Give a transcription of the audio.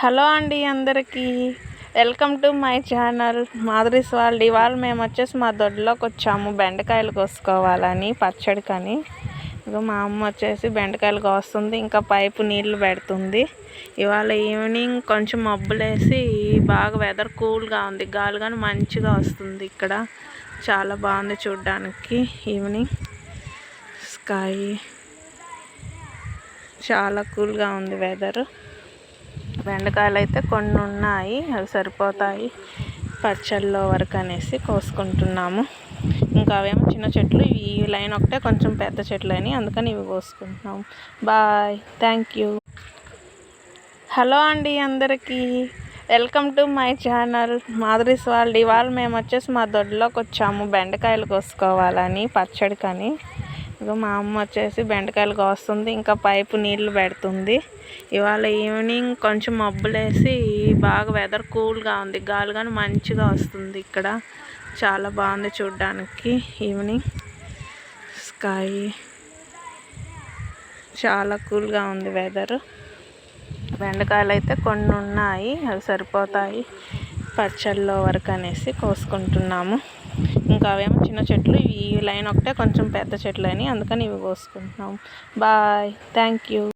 Hello అండి అందరికీ welcome to my channel Madhuri's world. ఇవాళ మేము వచ్చేసి మా దొడ్లోకి వచ్చాము బెండకాయలు కోసుకోవాలని పచ్చడికని. ఇక మా అమ్మ వచ్చేసి బెండకాయలు కోస్తుంది, ఇంకా పైపు నీళ్ళు పెడుతుంది. ఇవాళ ఈవినింగ్ కొంచెం మబ్బులేసి బాగా వెదర్ కూల్గా ఉంది, గాలి కానీ మంచిగా వస్తుంది. ఇక్కడ చాలా బాగుంది చూడ్డానికి. ఈవినింగ్ స్కై చాలా కూల్గా ఉంది వెదర్. బెండకాయలు అయితే కొన్ని ఉన్నాయి, అవి సరిపోతాయి పచ్చళ్ళలో వరకు అనేసి కోసుకుంటున్నాము. ఇంకా అవేమో చిన్న చెట్లు, ఈ లైన్ ఒకటే కొంచెం పెద్ద చెట్లు అని, అందుకని ఇవి కోసుకుంటున్నాము. Bye, thank you. హలో అండి అందరికీ welcome to my channel Madhuri's world. ఇవాళ మేము వచ్చేసి మా దొడ్లోకి వచ్చాము బెండకాయలు కోసుకోవాలని పచ్చడికని. ఇక మా అమ్మ వచ్చేసి బెండకాయలు కోస్తుంది, ఇంకా పైపు నీళ్ళు పెడుతుంది. ఇవాళ ఈవినింగ్ కొంచెం మబ్బులేసి బాగా వెదర్ కూల్గా ఉంది, గాలి కానీ మంచిగా వస్తుంది. ఇక్కడ చాలా బాగుంది చూడ్డానికి. ఈవినింగ్ స్కై చాలా కూల్గా ఉంది వెదర్. బెండకాయలు అయితే కొన్ని ఉన్నాయి, అవి సరిపోతాయి పచ్చళ్ళలో వరకు అనేసి కోసుకుంటున్నాము. ఇంకా అవేమో చిన్న చెట్లు, ఈ లైన్ ఒకటే కొంచెం పెద్ద చెట్లు అని, అందుకని ఇవి కోసుకుంటున్నాము. Bye, thank you.